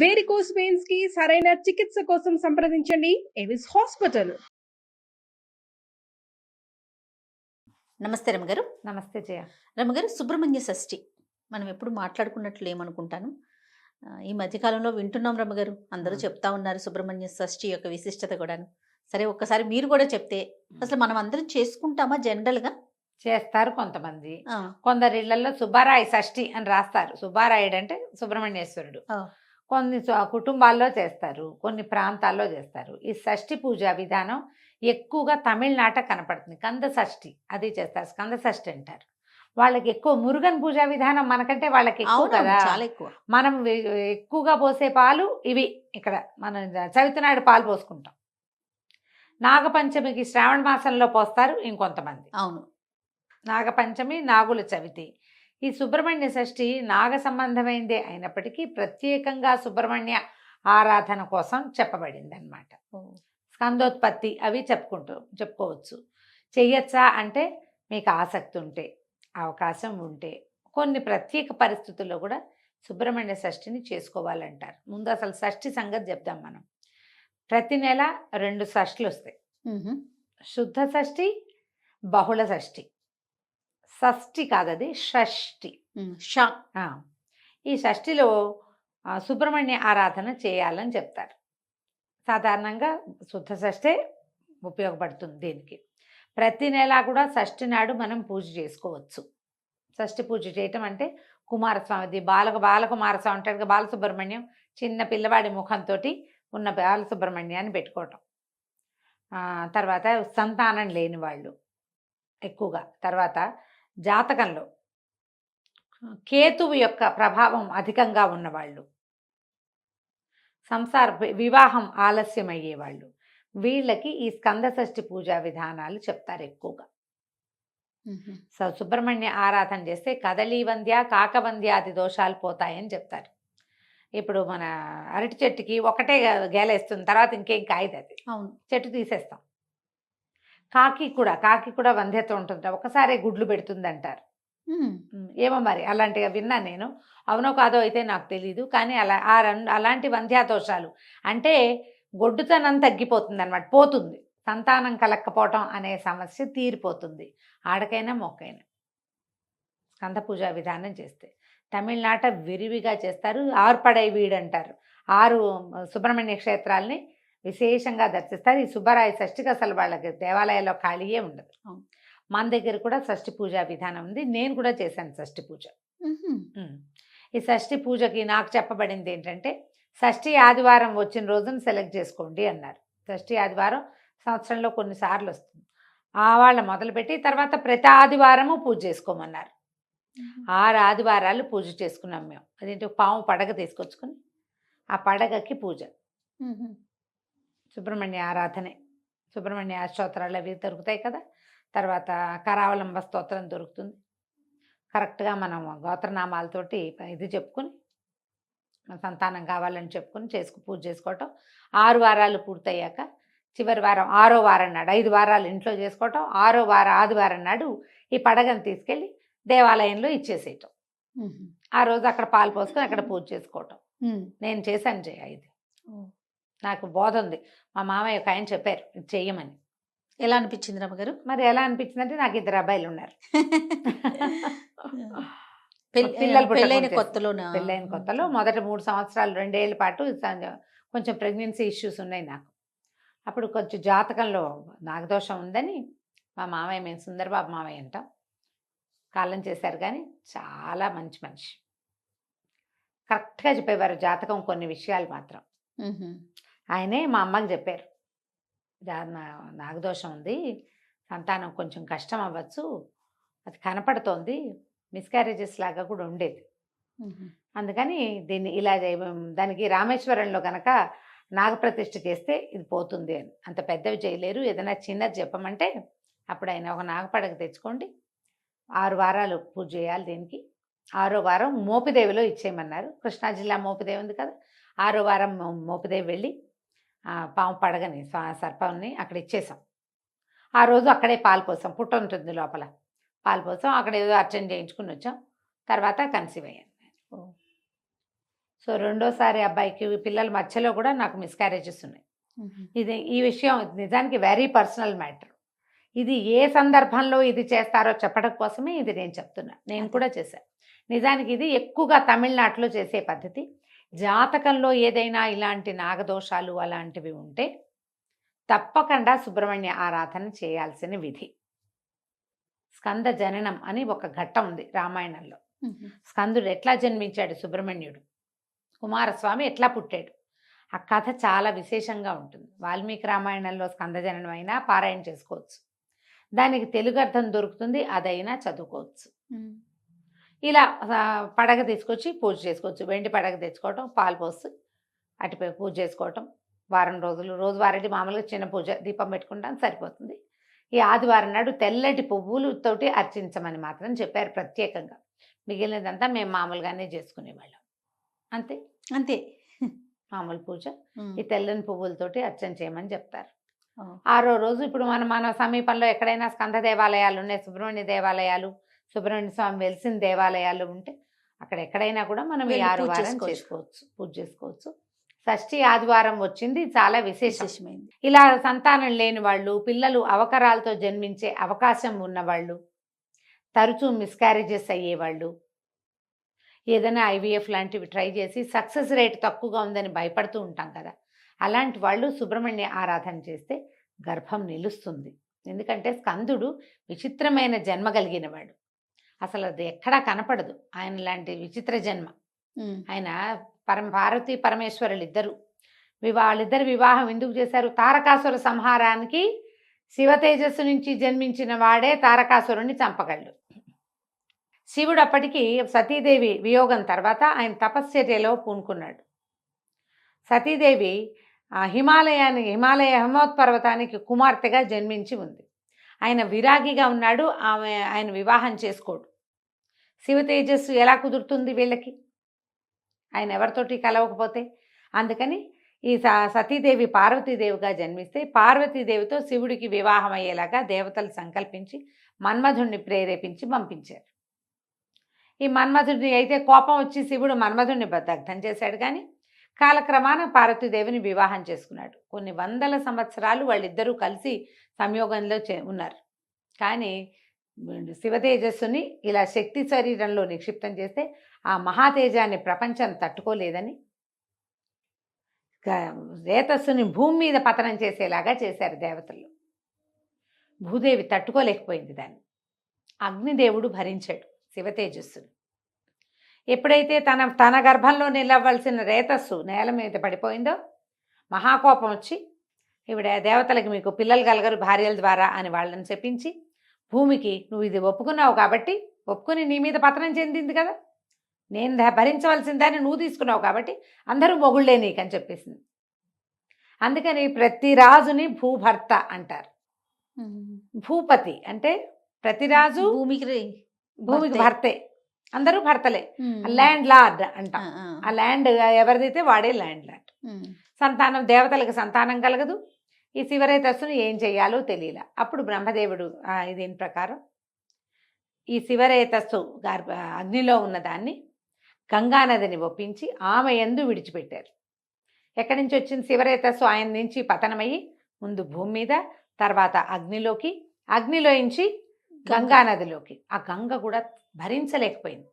Varicose veins కి సరైన చికిత్స కోసం సంప్రదించండి ఎవిస్ హాస్పిటల్. నమస్తే రమగారు. నమస్తే జయ. రమగారు, సుబ్రహ్మణ్య షష్ఠి మనం ఎప్పుడు మాట్లాడుకున్నట్లు ఏమనుకుంటాను, ఈ మధ్యకాలంలో వింటున్నాం రమగారు, అందరూ చెప్తా ఉన్నారు సుబ్రహ్మణ్య షష్ఠి యొక్క విశిష్టత కూడాను. సరే, ఒక్కసారి మీరు కూడా చెప్తే, అసలు మనం అందరం చేసుకుంటామా? జనరల్గా చేస్తారు కొంతమంది, కొందరి ఇళ్లలో సుబ్బారాయ షష్ఠి అని రాస్తారు. సుబ్బారాయుడు అంటే సుబ్రహ్మణ్యేశ్వరుడు. కొన్ని కుటుంబాల్లో చేస్తారు, కొన్ని ప్రాంతాల్లో చేస్తారు. ఈ షష్ఠి పూజ విధానం ఎక్కువగా తమిళనాట కనపడుతుంది. కంద షష్ఠి అది చేస్తారు, స్కంద షష్ఠి అంటారు. వాళ్ళకి ఎక్కువ మురుగన్ పూజా విధానం మనకంటే వాళ్ళకి ఎక్కువ కదా, చాలా ఎక్కువ. మనం ఎక్కువగా పోసే పాలు ఇవి. ఇక్కడ మనం చవితి నాడు పాలు పోసుకుంటాం. నాగపంచమికి శ్రావణ మాసంలో పోస్తారు ఇంకొంతమంది. అవును, నాగపంచమి, నాగుల చవితి. ఈ సుబ్రహ్మణ్య షష్ఠి నాగ సంబంధమైందే అయినప్పటికీ ప్రత్యేకంగా సుబ్రహ్మణ్య ఆరాధన కోసం చెప్పబడింది అనమాట. స్కందోత్పత్తి అవి చెప్పుకోవచ్చు. చెయ్యొచ్చా అంటే మీకు ఆసక్తి ఉంటే, అవకాశం ఉంటే, కొన్ని ప్రత్యేక పరిస్థితుల్లో కూడా సుబ్రహ్మణ్య షష్ఠిని చేసుకోవాలంటారు. ముందు అసలు షష్ఠి సంగతి చెప్దాం మనం. ప్రతి నెల 2 షష్ఠులు వస్తాయి. శుద్ధ షష్ఠి, బహుళ షష్ఠి. షష్ఠి కాదది, షష్ఠి. ఈ షష్ఠిలో సుబ్రహ్మణ్య ఆరాధన చేయాలని చెప్తారు. సాధారణంగా శుద్ధ షష్ఠే ఉపయోగపడుతుంది దీనికి. ప్రతి నెల కూడా షష్ఠి నాడు మనం పూజ చేసుకోవచ్చు. షష్ఠి పూజ చేయటం అంటే కుమారస్వామిది, బాలకుమారస్వామి ఉంటాడు కదా, బాలసుబ్రహ్మణ్యం, చిన్న పిల్లవాడి ముఖంతో ఉన్న బాలసుబ్రహ్మణ్యాన్ని పెట్టుకోవటం. తర్వాత సంతానం లేని వాళ్ళు ఎక్కువగా, తర్వాత జాతకంలో కేతువు యొక్క ప్రభావం అధికంగా ఉన్నవాళ్ళు, వివాహం ఆలస్యం అయ్యేవాళ్ళు, వీళ్ళకి ఈ స్కంద షష్ఠి పూజా విధానాలు చెప్తారు ఎక్కువగా. సో సుబ్రహ్మణ్య ఆరాధన చేస్తే కదలీవంద్య, కాకవంద్యాది దోషాలు పోతాయని చెప్తారు. ఇప్పుడు మన అరటి చెట్టుకి ఒకటే గేలేస్తుంది, తర్వాత ఇంకేం కాయదు అది. అవును, చెట్టు తీసేస్తాం. కాకి కూడా వంధ్యత ఉంటుంది, ఒకసారి గుడ్లు పెడుతుంది అంటారు. ఏమో మరి అలాంటిగా విన్నా నేను, అవునో కాదో అయితే నాకు తెలీదు. కానీ అలాంటి వంధ్యాదోషాలు అంటే గొడ్డుతనం తగ్గిపోతుంది అనమాట, పోతుంది. సంతానం కలక్కపోవటం అనే సమస్య తీరిపోతుంది ఆడకైనా మొక్కైనా స్కంద పూజా విధానం చేస్తే. తమిళనాట విరివిగా చేస్తారు. ఆర్పడై వీడు అంటారు. 6 సుబ్రహ్మణ్య క్షేత్రాలని విశేషంగా దర్శిస్తారు. ఈ సుబ్బరాయ షష్ఠికి అసలు వాళ్ళకి దేవాలయాల్లో ఖాళీయే ఉండదు. మన దగ్గర కూడా షష్ఠి పూజా విధానం ఉంది. నేను కూడా చేశాను షష్ఠి పూజ. ఈ షష్ఠి పూజకి నాకు చెప్పబడింది ఏంటంటే, షష్ఠి ఆదివారం వచ్చిన రోజున సెలెక్ట్ చేసుకోండి అన్నారు. షష్ఠి ఆదివారం సంవత్సరంలో కొన్నిసార్లు వస్తుంది. వాళ్ళ మొదలుపెట్టి తర్వాత ప్రతి ఆదివారము పూజ చేసుకోమన్నారు. 6 ఆదివారాలు పూజ చేసుకున్నాం మేము. అదేంటి, పాము పడగ తీసుకొచ్చుకొని ఆ పడగకి పూజ, సుబ్రహ్మణ్య ఆరాధనే. సుబ్రహ్మణ్య స్తోత్రాలు అవి దొరుకుతాయి కదా. తర్వాత కరావలంబ స్తోత్రం దొరుకుతుంది. కరెక్ట్గా మనం గోత్రనామాలతోటి ఇది చెప్పుకొని, సంతానం కావాలని చెప్పుకొని పూజ చేసుకోవటం. 6 వారాలు పూర్తయ్యాక చివరి వారం 6వ వారం నాడు, 5 వారాలు ఇంట్లో చేసుకోవటం, 6వ వారం ఆదివారం నాడు ఈ పడగను తీసుకెళ్ళి దేవాలయంలో ఇచ్చేసేయటం. ఆ రోజు అక్కడ పాలు పోసుకొని అక్కడ పూజ చేసుకోవటం. నేను చేశాను జయ. ఇది నాకు బోధ ఉంది. మా మామయ్య ఒక ఆయన చెప్పారు ఇది చెయ్యమని. ఎలా అనిపించింది రమ్మగారు? మరి ఎలా అనిపించింది అంటే, నాకు 2 అబ్బాయిలు ఉన్నారు. పెళ్ళైన కొత్తలో మొదట 3 సంవత్సరాలు 2 ఏళ్ల పాటు కొంచెం ప్రెగ్నెన్సీ ఇష్యూస్ ఉన్నాయి నాకు. అప్పుడు కొంచెం జాతకంలో నాగదోషం ఉందని మా మామయ్య, మేము సుందరబాబు మామయ్య అంటాం, కాలం చేశారు. కానీ చాలా మంచి మనిషి, కరెక్ట్గా చెప్పేవారు జాతకం. కొన్ని విషయాలు మాత్రం ఆయనే మా అమ్మకి చెప్పారు, నాగదోషం ఉంది, సంతానం కొంచెం కష్టం అవ్వచ్చు, అది కనపడుతోంది, మిస్క్యారేజెస్ లాగా కూడా ఉండేది. అందుకని దీన్ని ఇలా దానికి రామేశ్వరంలో కనుక నాగప్రతిష్ఠ చేస్తే ఇది పోతుంది అని. అంత పెద్దవి చేయలేరు, ఏదైనా చిన్నది చెప్పమంటే అప్పుడు ఆయన ఒక నాగపడగ తెచ్చుకోండి, 6 వారాలు పూజ చేయాలి దీనికి. 6వ వారం మోపిదేవిలో ఇచ్చేయమన్నారు. కృష్ణా జిల్లా మోపిదేవి ఉంది కదా, 6వ వారం మోపిదేవి వెళ్ళి పాము పడగని సర్పాన్ని అక్కడ ఇచ్చేసాం. ఆ రోజు అక్కడే పాలు పోసాం, పుట్ట ఉంటుంది లోపల, పాలు పోసాం. అక్కడ ఏదో అర్చన చేయించుకుని వచ్చాం. తర్వాత కన్సీవ్ అయ్యాను. సో రెండోసారి అబ్బాయికి పిల్లల మధ్యలో కూడా నాకు మిస్క్యారేజెస్ ఉన్నాయి. ఈ విషయం నిజానికి వెరీ పర్సనల్ మ్యాటర్. ఇది ఏ సందర్భంలో ఇది చేస్తారో చెప్పడం కోసమే ఇది నేను చెప్తున్నా. నేను కూడా చేశాను. నిజానికి ఇది ఎక్కువగా తమిళనాడులో చేసే పద్ధతి. జాతకంలో ఏదైనా ఇలాంటి నాగదోషాలు అలాంటివి ఉంటే తప్పకుండా సుబ్రహ్మణ్య ఆరాధన చేయాల్సిన విధి. స్కంద జననం అని ఒక ఘట్టం ఉంది రామాయణంలో. స్కందుడు ఎట్లా జన్మించాడు, సుబ్రహ్మణ్యుడు కుమారస్వామి ఎట్లా పుట్టాడు, ఆ కథ చాలా విశేషంగా ఉంటుంది. వాల్మీకి రామాయణంలో స్కంద జననం అయినా పారాయణ చేసుకోవచ్చు, దానికి తెలుగు అర్థం దొరుకుతుంది, అదైనా చదువుకోవచ్చు. ఇలా పడగ తీసుకొచ్చి పూజ చేసుకోవచ్చు. వెండి పడగ తెచ్చుకోవటం, పాలు పోసి అటుపై పూజ చేసుకోవటం. వారం రోజులు రోజువారీ మామూలుగా చిన్న పూజ దీపం పెట్టుకుంటాం సరిపోతుంది. ఈ ఆదివారం నాడు తెల్లటి పువ్వులతోటి అర్చించమని మాత్రం చెప్పారు ప్రత్యేకంగా. మిగిలినదంతా మేము మామూలుగానే చేసుకునేవాళ్ళం. అంతే అంతే మామూలు పూజ. ఈ తెల్లని పువ్వులతోటి అర్చన చేయమని చెప్తారు. 6వ రోజు ఇప్పుడు మన సమీపంలో ఎక్కడైనా స్కంద దేవాలయాలు ఉన్నాయి, సుబ్రహ్మణ్య దేవాలయాలు, సుబ్రహ్మణ్య స్వామి వెలిసిన దేవాలయాలు ఉంటే అక్కడ ఎక్కడైనా కూడా మనం ఈ 6 వారం చేసుకోవచ్చు, పూజ చేసుకోవచ్చు. షష్ఠి ఆదివారం వచ్చింది, చాలా విశేషమైంది. ఇలా సంతానం లేని వాళ్ళు, పిల్లలు అవకరాలతో జన్మించే అవకాశం ఉన్నవాళ్ళు, తరచూ మిస్క్యారేజెస్ అయ్యేవాళ్ళు, ఏదైనా IVF లాంటివి ట్రై చేసి సక్సెస్ రేట్ తక్కువగా ఉందని భయపడుతూ ఉంటాం కదా, అలాంటి వాళ్ళు సుబ్రహ్మణ్య ఆరాధన చేస్తే గర్భం నిలుస్తుంది. ఎందుకంటే స్కందుడు విచిత్రమైన జన్మ కలిగిన వాడు. అసలు అది ఎక్కడా కనపడదు ఆయన లాంటి విచిత్ర జన్మ. ఆయన పార్వతీ పరమేశ్వరులు ఇద్దరు వాళ్ళిద్దరు వివాహం ఎందుకు చేశారు? తారకాసుర సంహారానికి శివ తేజస్సు నుంచి జన్మించిన వాడే తారకాసురుణ్ణి చంపగలడు. శివుడు అప్పటికి సతీదేవి వియోగం తర్వాత ఆయన తపశ్చర్యలో పూనుకున్నాడు. సతీదేవి హిమాలయ హిమోత్పర్వతానికి కుమార్తెగా జన్మించి ఉంది. ఆయన విరాగిగా ఉన్నాడు, ఆయన వివాహం చేసుకోడు. శివ తేజస్సు ఎలా కుదురుతుంది వీళ్ళకి, ఆయన ఎవరితోటి కలవకపోతే? అందుకని ఈ సతీదేవి పార్వతీదేవిగా జన్మిస్తే పార్వతీదేవితో శివుడికి వివాహం అయ్యేలాగా దేవతలు సంకల్పించి మన్మధుడిని ప్రేరేపించి పంపించారు. ఈ మన్మధుడిని అయితే కోపం వచ్చి శివుడు మన్మధుడిని దగ్ధం చేశాడు. కానీ కాలక్రమాన పార్వతీదేవిని వివాహం చేసుకున్నాడు. కొన్ని వందల సంవత్సరాలు వాళ్ళిద్దరూ కలిసి సంయోగంలో ఉన్నారు. కానీ శివతేజస్సుని ఇలా శక్తి శరీరంలో నిక్షిప్తం చేస్తే ఆ మహాతేజాన్ని ప్రపంచం తట్టుకోలేదని రేతస్సుని భూమి మీద పతనం చేసేలాగా చేశారు దేవతలు. భూదేవి తట్టుకోలేకపోయింది దాన్ని. అగ్నిదేవుడు భరించాడు శివతేజస్సుని. ఎప్పుడైతే తన గర్భంలో నిలవలసిన రేతస్సు నేల మీద పడిపోయిందో మహాకోపం వచ్చి ఈవిడ దేవతలకి మీకు పిల్లలు కలగరు భార్యల ద్వారా అని వాళ్ళని చెప్పించి భూమికి నువ్వు ఇది ఒప్పుకున్నావు కాబట్టి ఒప్పుకుని నీ మీద పతనం చెందింది కదా, నేను భరించవలసిందని నువ్వు తీసుకున్నావు కాబట్టి అందరూ మొగుళ్ళే నీకని చెప్పేసింది. అందుకని ప్రతి రాజుని భూభర్త అంటారు. భూపతి అంటే ప్రతి రాజు భూమికి భర్తే, అందరూ భర్తలే. ల్యాండ్ లార్డ్ అంట. ఆ ల్యాండ్ ఎవరిదైతే వాడే ల్యాండ్ లార్డ్. సంతానం దేవతలకు సంతానం కలగదు. ఈ శివరేతస్సును ఏం చెయ్యాలో తెలియలా. అప్పుడు బ్రహ్మదేవుడు దీని ప్రకారం ఈ శివరేతస్సు అగ్నిలో ఉన్నదాన్ని గంగానదిని ఒప్పించి ఆమె యందు విడిచిపెట్టారు. ఎక్కడి నుంచి వచ్చింది శివరేతస్సు? ఆయన నుంచి పతనమయ్యి ముందు భూమి మీద, తర్వాత అగ్నిలోంచి గంగానదిలోకి. ఆ గంగ కూడా భరించలేకపోయింది.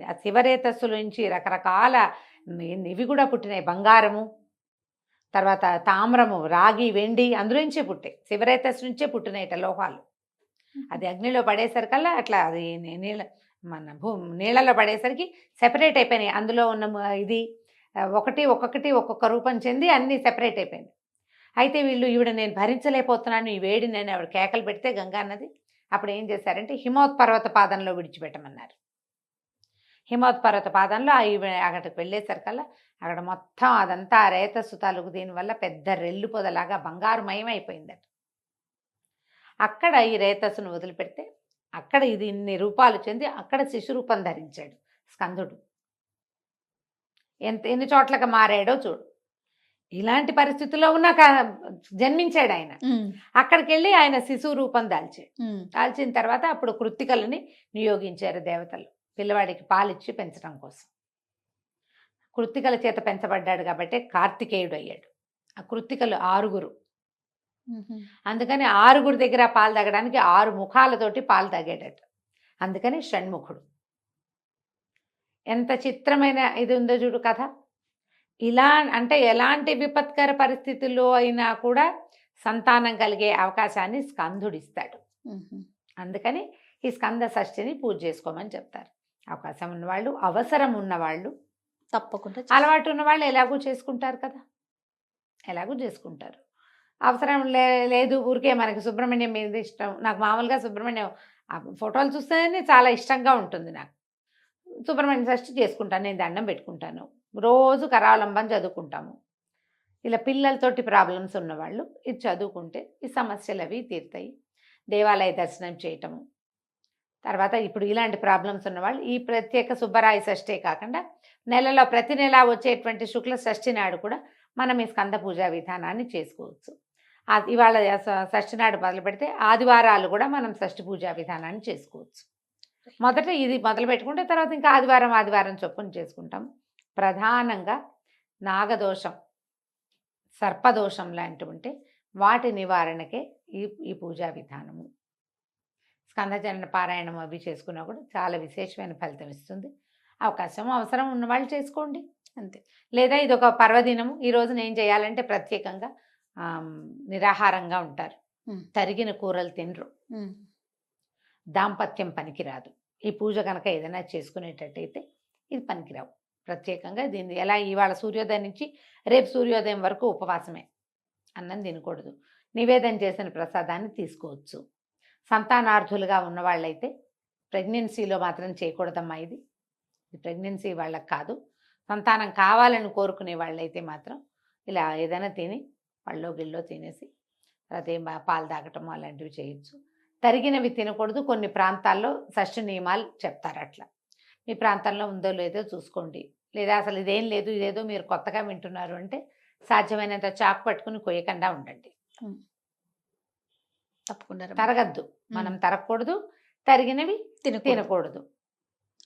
ఆ శివరేతస్సులోంచి రకరకాల ఇవి కూడా పుట్టినాయి. బంగారము, తర్వాత తామ్రము, రాగి, వెండి అందులోంచే పుట్టాయి. శివరేతస్సు నుంచే పుట్టినాయిట లోహాలు. అది అగ్నిలో పడేసరికల్లా అట్లా అది నీళ్ళలో పడేసరికి సెపరేట్ అయిపోయినాయి. అందులో ఉన్న ఇది ఒక్కొక్క రూపం చెంది అన్నీ సెపరేట్ అయిపోయింది. అయితే ఈవిడ నేను భరించలేకపోతున్నాను ఈ వేడి, నేను ఆవిడ కేకలు పెడితే గంగానది అప్పుడు ఏం చేశారంటే హిమోత్పర్వత పాదంలో విడిచిపెట్టమన్నారు. హిమోత్పర్వత పాదంలో అక్కడికి వెళ్ళేసరికల్లా అక్కడ మొత్తం అదంతా రేతస్సు తాలూకు దీనివల్ల పెద్ద రెల్లు పొదలాగా బంగారుమయం అయిపోయిందట. అక్కడ ఈ రేతస్సును వదిలిపెడితే అక్కడ ఇది ఇన్ని రూపాలు చెంది అక్కడ శిశురూపం ధరించాడు స్కందుడు. ఎన్ని చోట్లకి మారాడో చూడు. ఇలాంటి పరిస్థితుల్లో ఉన్న జన్మించాడు ఆయన. అక్కడికి వెళ్ళి ఆయన శిశువు రూపం దాల్చిన తర్వాత అప్పుడు కృత్తికలని నియోగించారు దేవతలు. పిల్లవాడికి పాలిచ్చి పెంచడం కోసం. కృత్తికల చేత పెంచబడ్డాడు కాబట్టి కార్తికేయుడు అయ్యాడు. ఆ కృత్తికలు 6. అందుకని 6 దగ్గర పాలు తాగడానికి 6 ముఖాలతోటి పాలు తాగేటట్టు. అందుకని షణ్ముఖుడు. ఎంత చిత్రమైన ఇది ఉందో చూడు కథ. ఇలా అంటే ఎలాంటి విపత్కర పరిస్థితుల్లో అయినా కూడా సంతానం కలిగే అవకాశాన్ని స్కందుడిస్తాడు. అందుకని ఈ స్కంద షష్ఠిని పూజ చేసుకోమని చెప్తారు. అవకాశం ఉన్నవాళ్ళు, అవసరం ఉన్నవాళ్ళు, తప్పకుండా అలవాటు ఉన్నవాళ్ళు ఎలాగూ చేసుకుంటారు కదా, ఎలాగూ చేసుకుంటారు. అవసరం లేదు ఊరికే మనకి సుబ్రహ్మణ్యం మీద ఇష్టం. నాకు మామూలుగా సుబ్రహ్మణ్యం ఫోటోలు చూస్తేనే చాలా ఇష్టంగా ఉంటుంది. నాకు సుబ్రహ్మణ్య షష్ఠి చేసుకుంటాను, నేను దండం పెట్టుకుంటాను, రోజు కరావలంబం చదువుకుంటాము. ఇలా పిల్లలతోటి ప్రాబ్లమ్స్ ఉన్నవాళ్ళు ఇది చదువుకుంటే ఈ సమస్యలు అవి తీరుతాయి. దేవాలయ దర్శనం చేయటము. తర్వాత ఇప్పుడు ఇలాంటి ప్రాబ్లమ్స్ ఉన్నవాళ్ళు ఈ ప్రత్యేక సుబ్బరాయ షష్ఠే కాకుండా నెలలో ప్రతి నెల వచ్చేటువంటి శుక్ల షష్ఠి నాడు కూడా మనం ఈ స్కంద పూజా విధానాన్ని చేసుకోవచ్చు. ఇవాళ షష్ఠి నాడు మొదలు పెడితే ఆదివారాలు కూడా మనం షష్ఠి పూజా విధానాన్ని చేసుకోవచ్చు. మొదట ఇది మొదలు పెట్టుకుంటే తర్వాత ఇంకా ఆదివారం చొప్పున చేసుకుంటాం. ప్రధానంగా నాగదోషం, సర్పదోషం లాంటివి ఉంటే వాటి నివారణకే ఈ పూజా విధానము. స్కందచరణ పారాయణం అవి చేసుకున్నా కూడా చాలా విశేషమైన ఫలితం ఇస్తుంది. అవసరం ఉన్నవాళ్ళు చేసుకోండి అంతే. లేదా ఇది ఒక పర్వదినము, ఈరోజు నేను చేయాలంటే ప్రత్యేకంగా నిరాహారంగా ఉంటారు, తరిగిన కూరలు తినరు, దాంపత్యం పనికిరాదు. ఈ పూజ కనుక ఏదైనా చేసుకునేటట్టయితే ఇది పనికిరావు. ప్రత్యేకంగా దీన్ని ఎలా ఇవాళ సూర్యోదయం నుంచి రేపు సూర్యోదయం వరకు ఉపవాసమే, అన్నం తినకూడదు. నివేదన చేసిన ప్రసాదాన్ని తీసుకోవచ్చు. సంతానార్థులుగా ఉన్నవాళ్ళైతే ప్రెగ్నెన్సీలో మాత్రం చేయకూడదమ్మా. ఇది ప్రెగ్నెన్సీ వాళ్ళకి కాదు. సంతానం కావాలని కోరుకునే వాళ్ళైతే మాత్రం ఇలా ఏదైనా తిని పళ్ళో గిళ్ళో తినేసి తర్వాత పాలు తాగటము అలాంటివి చేయొచ్చు. తరిగినవి తినకూడదు. కొన్ని ప్రాంతాల్లో షష్ఠి నియమాలు చెప్తారు. అట్లా మీ ప్రాంతంలో ఉందో లేదో చూసుకోండి. లేదా అసలు ఇదేం లేదు, ఇదేదో మీరు కొత్తగా వింటున్నారు అంటే సాధ్యమైనంత చాకు పట్టుకుని కొయ్యకుండా ఉండండి. తప్పకుండా తరగద్దు, మనం తరగకూడదు, తరిగినవి తినకూడదు.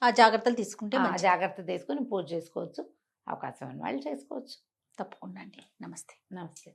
ఆ జాగ్రత్తలు తీసుకుంటే జాగ్రత్త తీసుకుని పూజ చేసుకోవచ్చు. అవకాశం ఉన్న వాళ్ళు చేసుకోవచ్చు. తప్పకుండా అండి. నమస్తే. నమస్తే.